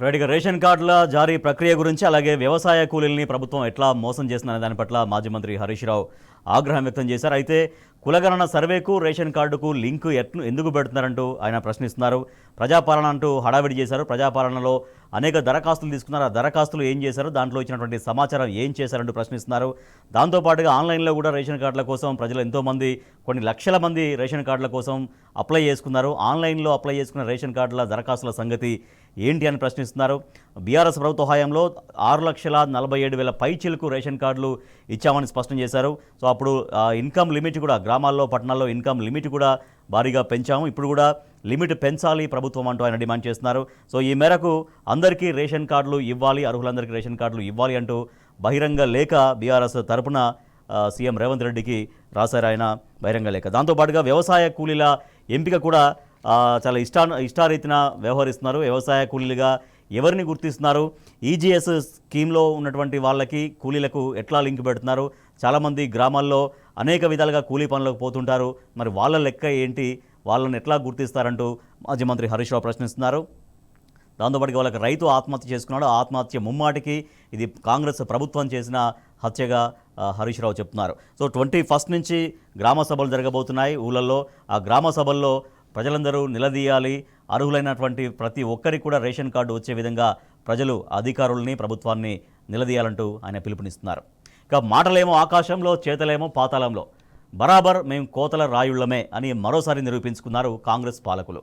రైట్గా ration కార్డుల జారీ ప్రక్రియ గురించి అలాగే వ్యవసాయ కూలీల్ని ప్రభుత్వం ఎట్లా మోసం చేస్తుందనే దాని పట్ల మాజీ మంత్రి హరీష్ రావు ఆగ్రహం వ్యక్తం చేశారు. అయితే కులగణన సర్వేకు రేషన్ కార్డుకు లింకు ఎందుకు పెడుతున్నారంటూ ఆయన ప్రశ్నిస్తున్నారు. ప్రజాపాలన అంటూ హడావిడి చేశారు. ప్రజాపాలనలో అనేక దరఖాస్తులు తీసుకున్నారు. ఆ దరఖాస్తులు ఏం చేశారు, దాంట్లో ఇచ్చినటువంటి సమాచారం ఏం చేశారంటూ ప్రశ్నిస్తున్నారు. దాంతోపాటుగా ఆన్లైన్లో కూడా రేషన్ కార్డుల కోసం ప్రజలు ఎంతోమంది కొన్ని లక్షల మంది రేషన్ కార్డుల కోసం అప్లై చేసుకున్నారు. ఆన్లైన్లో అప్లై చేసుకున్న రేషన్ కార్డుల దరఖాస్తుల సంగతి ఏంటి అని ప్రశ్నిస్తున్నారు. బీఆర్ఎస్ ప్రభుత్వ హయాంలో 6,47,000 పైచిలకు రేషన్ కార్డులు ఇచ్చామని స్పష్టం చేశారు. సో అప్పుడు ఇన్కమ్ లిమిట్ కూడా గ్రామాల్లో పట్టణాల్లో ఇన్కమ్ లిమిట్ కూడా భారీగా పెంచాము. ఇప్పుడు కూడా లిమిట్ పెంచాలి ప్రభుత్వం అంటూ ఆయన డిమాండ్ చేస్తున్నారు. సో ఈ మేరకు అందరికీ రేషన్ కార్డులు ఇవ్వాలి, అర్హులందరికీ రేషన్ కార్డులు ఇవ్వాలి అంటూ బహిరంగ లేఖ బీఆర్ఎస్ తరపున సీఎం రేవంత్ రెడ్డికి రాశారు ఆయన బహిరంగ లేఖ. దాంతోపాటుగా వ్యవసాయ కూలీల ఎంపిక కూడా చాలా ఇష్టారీతిన వ్యవహరిస్తున్నారు. వ్యవసాయ కూలీలుగా ఎవరిని గుర్తిస్తున్నారు, ఈజీఎస్ స్కీమ్లో ఉన్నటువంటి వాళ్ళకి కూలీలకు ఎట్లా లింక్ పెడుతున్నారు, చాలామంది గ్రామాల్లో అనేక విధాలుగా కూలీ పనులకు పోతుంటారు, మరి వాళ్ళ లెక్క ఏంటి, వాళ్ళని ఎట్లా గుర్తిస్తారంటూ మాజీ మంత్రి హరీష్ రావు ప్రశ్నిస్తున్నారు. దాంతోపాటు వాళ్ళకి రైతు ఆత్మహత్య చేసుకున్నాడు. ఆత్మహత్య ముమ్మాటికి ఇది కాంగ్రెస్ ప్రభుత్వం చేసిన హత్యగా హరీష్ రావు చెప్తున్నారు. సో 21 నుంచి గ్రామ సభలు జరగబోతున్నాయి ఊళ్ళల్లో. ఆ గ్రామ సభల్లో ప్రజలందరూ నిలదీయాలి, అర్హులైనటువంటి ప్రతి ఒక్కరికి కూడా రేషన్ కార్డు వచ్చే విధంగా ప్రజలు అధికారుల్ని ప్రభుత్వాన్ని నిలదీయాలంటూ ఆయన పిలుపునిస్తున్నారు. ఇక మాటలేమో ఆకాశంలో, చేతలేమో పాతాళంలో, బరాబర్ మేము కోతల రాయుళ్లమే అని మరోసారి నిరూపించుకున్నారు కాంగ్రెస్ పాలకులు.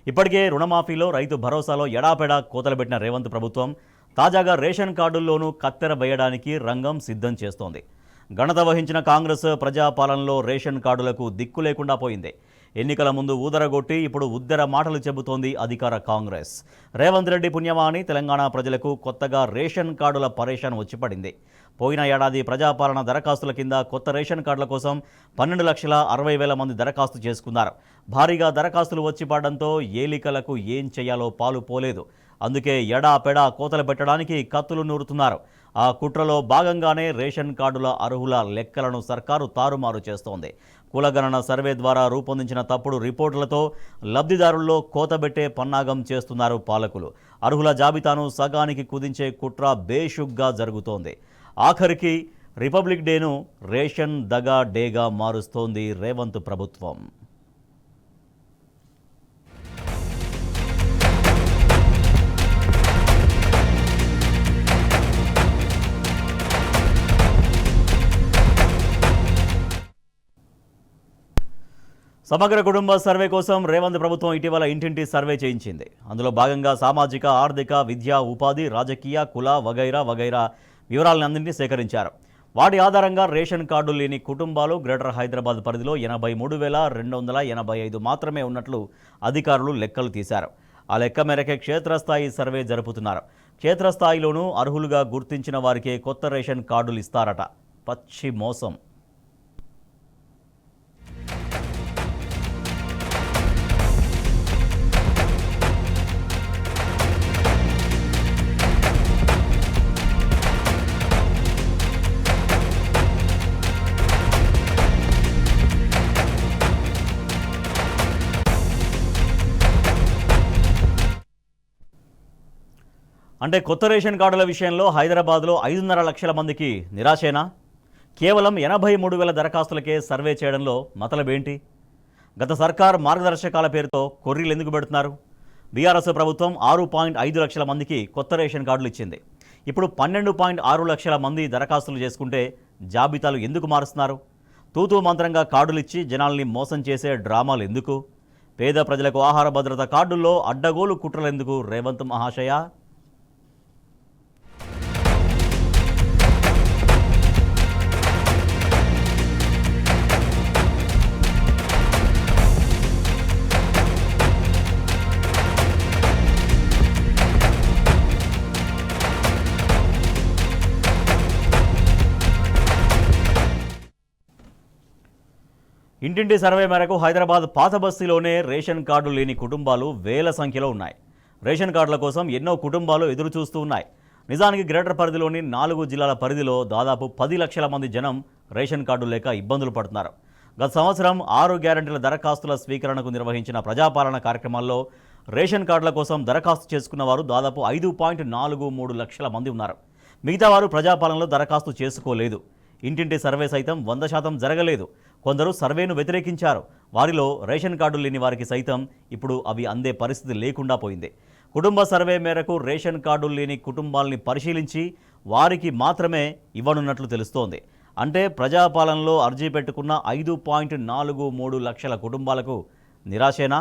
ఇప్పటికే రుణమాఫీలో, రైతు భరోసాలో ఎడాపెడా కోతలు పెట్టిన రేవంత్ ప్రభుత్వం తాజాగా రేషన్ కార్డుల్లోనూ కత్తెర వేయడానికి రంగం సిద్ధం చేస్తోంది. ఘనత వహించిన కాంగ్రెస్ ప్రజాపాలనలో రేషన్ కార్డులకు దిక్కు లేకుండా పోయింది. ఎన్నికల ముందు ఊదరగొట్టి ఇప్పుడు ఉద్దెర మాటలు చెబుతోంది అధికార కాంగ్రెస్. రేవంత్ రెడ్డి పుణ్యమాని తెలంగాణ ప్రజలకు కొత్తగా రేషన్ కార్డుల పరేషాన్ వచ్చిపడింది. పోయిన ఏడాది ప్రజాపాలన దరఖాస్తుల కింద కొత్త రేషన్ కార్డుల కోసం 12,60,000 మంది దరఖాస్తు చేసుకున్నారు. భారీగా దరఖాస్తులు వచ్చి పడడంతో ఏలికలకు ఏం చేయాలో పాలు పోలేదు. అందుకే ఎడాపెడా కోతలు పెట్టడానికి కత్తులు నూరుతున్నారు. ఆ కుట్రలో భాగంగానే రేషన్ కార్డుల అర్హుల లెక్కలను సర్కారు తారుమారు చేస్తోంది. కులగణన సర్వే ద్వారా రూపొందించిన తప్పుడు రిపోర్టులతో లబ్ధిదారుల్లో కోతబెట్టే పన్నాగం చేస్తున్నారు పాలకులు. అర్హుల జాబితాను సగానికి కుదించే కుట్ర బేషుగ్గా జరుగుతోంది. ఆఖరికి రిపబ్లిక్ డేను రేషన్ దగా డేగా మారుస్తోంది రేవంత్ ప్రభుత్వం. సమగ్ర కుటుంబ సర్వే కోసం రేవంత్ ప్రభుత్వం ఇటీవల ఇంటింటి సర్వే చేయించింది. అందులో భాగంగా సామాజిక, ఆర్థిక, విద్య, ఉపాధి, రాజకీయ, కుల వగైరా వగైరా వివరాలన్నింటినీ సేకరించారు. వాటి ఆధారంగా రేషన్ కార్డు లేని కుటుంబాలు గ్రేటర్ హైదరాబాద్ పరిధిలో 83,285 మాత్రమే ఉన్నట్లు అధికారులు లెక్కలు తీశారు. ఆ లెక్క మేరకే క్షేత్రస్థాయి సర్వే జరుపుతున్నారు. క్షేత్రస్థాయిలోనూ అర్హులుగా గుర్తించిన వారికే కొత్త రేషన్ కార్డులు ఇస్తారట. పచ్చి మోసం. అంటే కొత్త రేషన్ కార్డుల విషయంలో హైదరాబాద్లో 5.5 లక్షల మందికి నిరాశేనా? కేవలం 83,000 దరఖాస్తులకే సర్వే చేయడంలో మతలబేంటి? గత సర్కార్ మార్గదర్శకాల పేరుతో కొర్రీలు ఎందుకు పెడుతున్నారు? బీఆర్ఎస్ ప్రభుత్వం 6.5 లక్షల మందికి కొత్త రేషన్ కార్డులు ఇచ్చింది. ఇప్పుడు 12.6 లక్షల మంది దరఖాస్తులు చేసుకుంటే జాబితాలు ఎందుకు మారుస్తున్నారు? తూతూ మంత్రంగా కార్డులు ఇచ్చి జనాల్ని మోసం చేసే డ్రామాలు ఎందుకు? పేద ప్రజలకు ఆహార భద్రత కార్డుల్లో అడ్డగోలు కుట్రలెందుకు రేవంత్ మహాశయ? ఇంటింటి సర్వే మేరకు హైదరాబాద్ పాత బస్తీలోనే రేషన్ కార్డు లేని కుటుంబాలు వేల సంఖ్యలో ఉన్నాయి. రేషన్ కార్డుల కోసం ఎన్నో కుటుంబాలు ఎదురు చూస్తూ ఉన్నాయి. నిజానికి గ్రేటర్ పరిధిలోని 4 జిల్లాల పరిధిలో దాదాపు 10 లక్షల మంది జనం రేషన్ కార్డు లేక ఇబ్బందులు పడుతున్నారు. గత సంవత్సరం 6 గ్యారంటీల దరఖాస్తుల స్వీకరణకు నిర్వహించిన ప్రజాపాలన కార్యక్రమాల్లో రేషన్ కార్డుల కోసం దరఖాస్తు చేసుకున్న వారు దాదాపు 5.43 లక్షల మంది ఉన్నారు. మిగతా వారు ప్రజాపాలనలో దరఖాస్తు చేసుకోలేదు. ఇంటింటి సర్వే సైతం 100% జరగలేదు. కొందరు సర్వేను వ్యతిరేకించారు. వారిలో రేషన్ కార్డులు లేని వారికి సైతం ఇప్పుడు అవి అందే పరిస్థితి లేకుండా పోయింది. కుటుంబ సర్వే మేరకు రేషన్ కార్డులు లేని కుటుంబాలని పరిశీలించి వారికి మాత్రమే ఇవ్వనున్నట్లు తెలుస్తోంది. అంటే ప్రజాపాలనలో అర్జీ పెట్టుకున్న 5.43 లక్షల కుటుంబాలకు నిరాశేనా?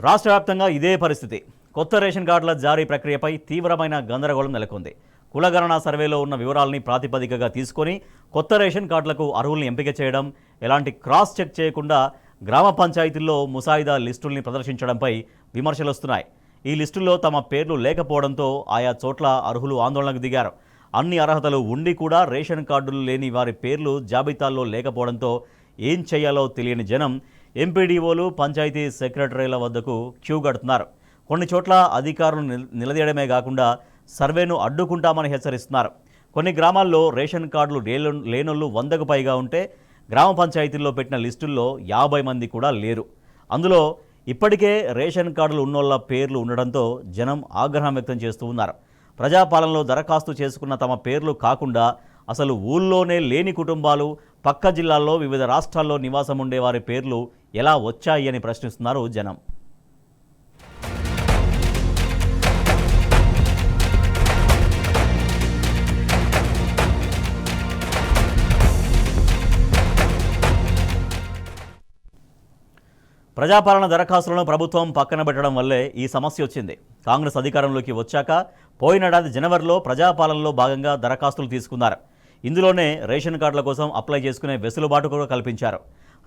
రాష్ట్ర వ్యాప్తంగా ఇదే పరిస్థితి. కొత్త రేషన్ కార్డుల జారీ ప్రక్రియపై తీవ్రమైన గందరగోళం నెలకొంది. కులగణన సర్వేలో ఉన్న వివరాలని ప్రాతిపదికగా తీసుకొని కొత్త రేషన్ కార్డులకు అర్హుల్ని ఎంపిక చేయడం, ఎలాంటి క్రాస్ చెక్ చేయకుండా గ్రామ పంచాయతీల్లో ముసాయిదా లిస్టుల్ని ప్రదర్శించడంపై విమర్శలు వస్తున్నాయి. ఈ లిస్టుల్లో తమ పేర్లు లేకపోవడంతో ఆయా చోట్ల అర్హులు ఆందోళనకు దిగారు. అన్ని అర్హతలు ఉండి కూడా రేషన్ కార్డులు లేని వారి పేర్లు జాబితాల్లో లేకపోవడంతో ఏం చేయాలో తెలియని జనం ఎంపీడీఓలు, పంచాయతీ సెక్రటరీల వద్దకు క్యూ కడుతున్నారు. కొన్ని చోట్ల అధికారులు నిలదీయడమే కాకుండా సర్వేను అడ్డుకుంటామని హెచ్చరిస్తున్నారు. కొన్ని గ్రామాల్లో రేషన్ కార్డులు లేనోళ్ళు 100కు పైగా ఉంటే గ్రామ పంచాయతీల్లో పెట్టిన లిస్టుల్లో 50 మంది కూడా లేరు. అందులో ఇప్పటికే రేషన్ కార్డులు ఉన్నోళ్ళ పేర్లు ఉండడంతో జనం ఆగ్రహం వ్యక్తం చేస్తూ ఉన్నారు. ప్రజాపాలనలో దరఖాస్తు చేసుకున్న తమ పేర్లు కాకుండా అసలు ఊళ్ళోనే లేని కుటుంబాలు, పక్క జిల్లాల్లో వివిధ రాష్ట్రాల్లో నివాసం ఉండే వారి పేర్లు ఎలా వచ్చాయి అని ప్రశ్నిస్తున్నారు జనం. ప్రజాపాలన దరఖాస్తులను ప్రభుత్వం పక్కన పెట్టడం వల్లే ఈ సమస్య వచ్చింది. కాంగ్రెస్ అధికారంలోకి వచ్చాక పోయినేడాది జనవరిలో ప్రజాపాలనలో భాగంగా దరఖాస్తులు తీసుకున్నారు. ఇందులోనే రేషన్ కార్డుల కోసం అప్లై చేసుకునే వెసులుబాటు కూడా కల్పించారు.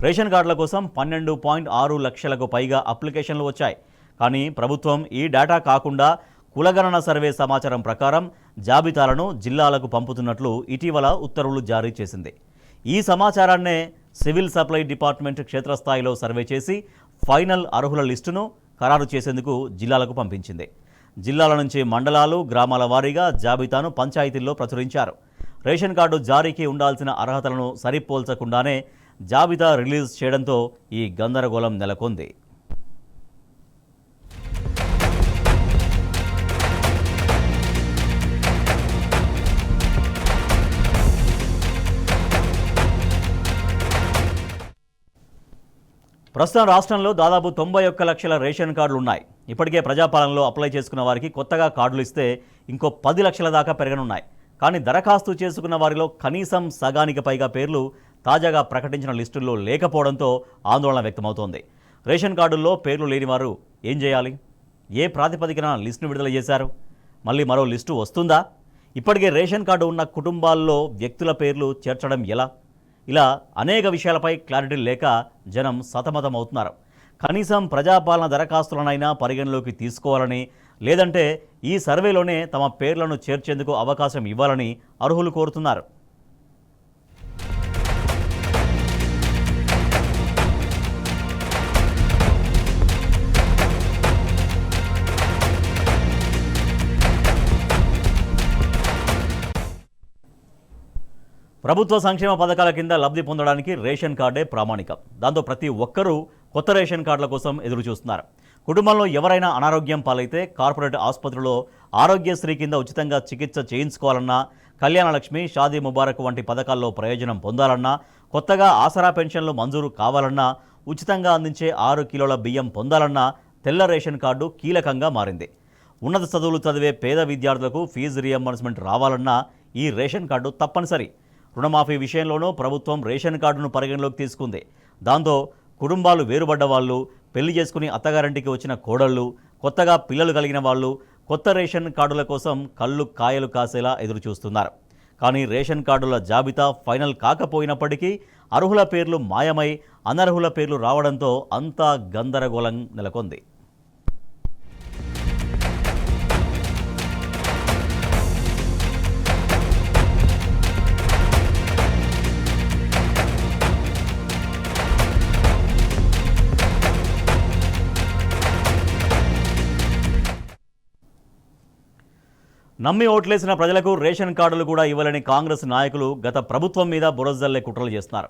రేషన్ కార్డుల కోసం 12.6 లక్షలకు పైగా అప్లికేషన్లు వచ్చాయి. కానీ ప్రభుత్వం ఈ డేటా కాకుండా కులగణన సర్వే సమాచారం ప్రకారం జాబితాలను జిల్లాలకు పంపుతున్నట్లు ఇటీవల ఉత్తర్వులు జారీ చేసింది. ఈ సమాచారాన్నే సివిల్ సప్లై డిపార్ట్మెంట్ క్షేత్రస్థాయిలో సర్వే చేసి ఫైనల్ అర్హుల లిస్టును ఖరారు చేసేందుకు జిల్లాలకు పంపించింది. జిల్లాల నుంచి మండలాలు, గ్రామాల వారీగా జాబితాను పంచాయతీల్లో ప్రచురించారు. రేషన్ కార్డు జారీకి ఉండాల్సిన అర్హతలను సరిపోల్చకుండానే జాబితా రిలీజ్ చేయడంతో ఈ గందరగోళం నెలకొంది. ప్రస్తుతం రాష్ట్రంలో దాదాపు 91 లక్షల రేషన్ కార్డులు ఉన్నాయి. ఇప్పటికే ప్రజాపాలనలో అప్లై చేసుకున్న వారికి కొత్తగా కార్డులు ఇస్తే ఇంకో 10 లక్షల దాకా పెరగనున్నాయి. కానీ దరఖాస్తు చేసుకున్న వారిలో కనీసం సగానికి పైగా పేర్లు తాజాగా ప్రకటించిన లిస్టుల్లో లేకపోవడంతో ఆందోళన వ్యక్తమవుతోంది. రేషన్ కార్డుల్లో పేర్లు లేని వారు ఏం చేయాలి? ఏ ప్రాతిపదికన లిస్టును విడుదల చేశారు? మళ్ళీ మరో లిస్టు వస్తుందా? ఇప్పటికే రేషన్ కార్డు ఉన్న కుటుంబాల్లో వ్యక్తుల పేర్లు చేర్చడం ఎలా? ఇలా అనేక విషయాలపై క్లారిటీ లేక జనం సతమతమవుతున్నారు. కనీసం ప్రజాపాలన దరఖాస్తులనైనా పరిగణలోకి తీసుకోవాలని, లేదంటే ఈ సర్వేలోనే తమ పేర్లను చేర్చేందుకు అవకాశం ఇవ్వాలని అర్హులు కోరుతున్నారు. ప్రభుత్వ సంక్షేమ పథకాల కింద లబ్ధి పొందడానికి రేషన్ కార్డే ప్రామాణికం. దాంతో ప్రతి ఒక్కరూ కొత్త రేషన్ కార్డుల కోసం ఎదురు చూస్తున్నారు. కుటుంబంలో ఎవరైనా అనారోగ్యం పాలైతే కార్పొరేట్ ఆసుపత్రిలో ఆరోగ్యశ్రీ కింద ఉచితంగా చికిత్స చేయించుకోవాలన్నా, కళ్యాణలక్ష్మి, షాదీ ముబారక్ వంటి పథకాల్లో ప్రయోజనం పొందాలన్నా, కొత్తగా ఆసరా పెన్షన్లు మంజూరు కావాలన్నా, ఉచితంగా అందించే 6 కిలోల బియ్యం పొందాలన్నా తెల్ల రేషన్ కార్డు కీలకంగా మారింది. ఉన్నత చదువులు చదివే పేద విద్యార్థులకు ఫీజు రియంబర్స్మెంట్ రావాలన్నా ఈ రేషన్ కార్డు తప్పనిసరి. రుణమాఫీ విషయంలోనూ ప్రభుత్వం రేషన్ కార్డును పరిగణలోకి తీసుకుంది. దాంతో కుటుంబాలు వేరుపడ్డ వాళ్ళు, పెళ్లి చేసుకుని అత్తగారింటికి వచ్చిన కోడళ్ళు, కొత్తగా పిల్లలు కలిగిన వాళ్ళు కొత్త రేషన్ కార్డుల కోసం కళ్ళు కాయలు కాసేలా ఎదురుచూస్తున్నారు. కానీ రేషన్ కార్డుల జాబితా ఫైనల్ కాకపోయినప్పటికీ అర్హుల పేర్లు మాయమై అనర్హుల పేర్లు రావడంతో అంతా గందరగోళం నెలకొంది. నమ్మి ఓట్లేసిన ప్రజలకు రేషన్ కార్డులు కూడా ఇవ్వాలని కాంగ్రెస్ నాయకులు గత ప్రభుత్వం మీద బురదజల్లే కుట్రలు చేస్తున్నారు.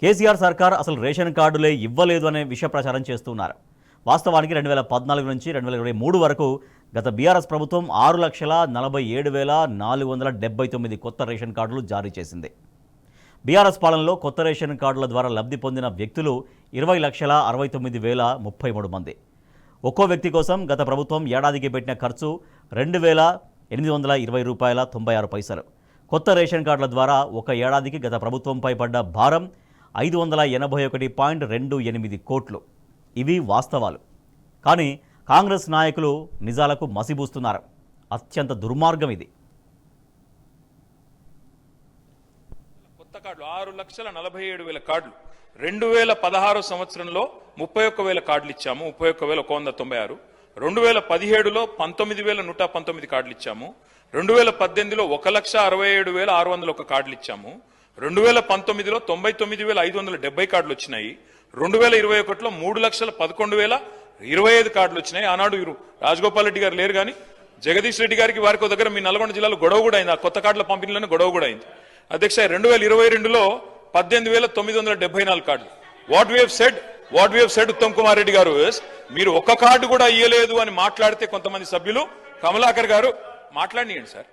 కేసీఆర్ సర్కార్ అసలు రేషన్ కార్డులే ఇవ్వలేదు అనే విషయ ప్రచారం చేస్తున్నారు. వాస్తవానికి 2014 నుంచి 2023 వరకు గత బీఆర్ఎస్ ప్రభుత్వం 6,47,479 కొత్త రేషన్ కార్డులు జారీ చేసింది. బీఆర్ఎస్ పాలనలో కొత్త రేషన్ కార్డుల ద్వారా లబ్ధి పొందిన వ్యక్తులు 20,69,033 మంది. ఒక్కో వ్యక్తి కోసం గత ప్రభుత్వం ఏడాదికి పెట్టిన ఖర్చు 2,820 రూపాయల 96 పైసలు. కొత్త రేషన్ కార్డుల ద్వారా ఒక ఏడాదికి గత ప్రభుత్వంపై పడ్డ భారం 581.28 కోట్లు. ఇవి వాస్తవాలు. కానీ కాంగ్రెస్ నాయకులు నిజాలకు మసిబూస్తున్నారు. అత్యంత దుర్మార్గం ఇది. కొత్త కార్డులు 6,47,000 కార్డులు 2016 సంవత్సరంలో 31,000 కార్డులు ఇచ్చాము. 31,196. 2017లో 19,119 కార్డులు ఇచ్చాము. 2018లో 1,67,601 కార్డులు ఇచ్చాము. 2019లో 99,570 కార్డులు వచ్చినాయి. 2021లో 3,11,025 కార్డులు వచ్చినాయి. ఆనాడు రాజగోపాల్ రెడ్డి గారు లేరు కానీ జగదీష్ రెడ్డి గారికి వారికి దగ్గర మీ నల్గొండ జిల్లాలో గొడవ కూడా అయింది. ఆ కొత్త కార్డుల పంపిణీలోనే గొడవ కూడా అయింది. అధ్యక్ష 2022లో 18,974 కార్డులు. What we have said Uttam Kumar Reddy గారు, మీరు ఒక్క కార్డు కూడా ఇయ్యలేదు అని మాట్లాడితే కొంతమంది సభ్యులు కమలాకర్ గారు మాట్లాడియండి సార్,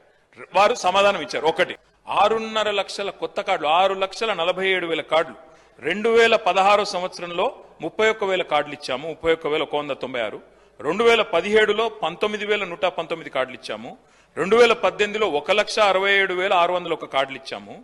వారు సమాధానం ఇచ్చారు. ఒకటి 6.5 లక్షల కొత్త కార్డులు, 6,47,000 కార్డులు 2016 సంవత్సరంలో 31,000 కార్డులు ఇచ్చాము. 31,196. 2017లో 19,119 కార్డులు ఇచ్చాము. 2018లో 1,67,601 కార్డులు ఇచ్చాము.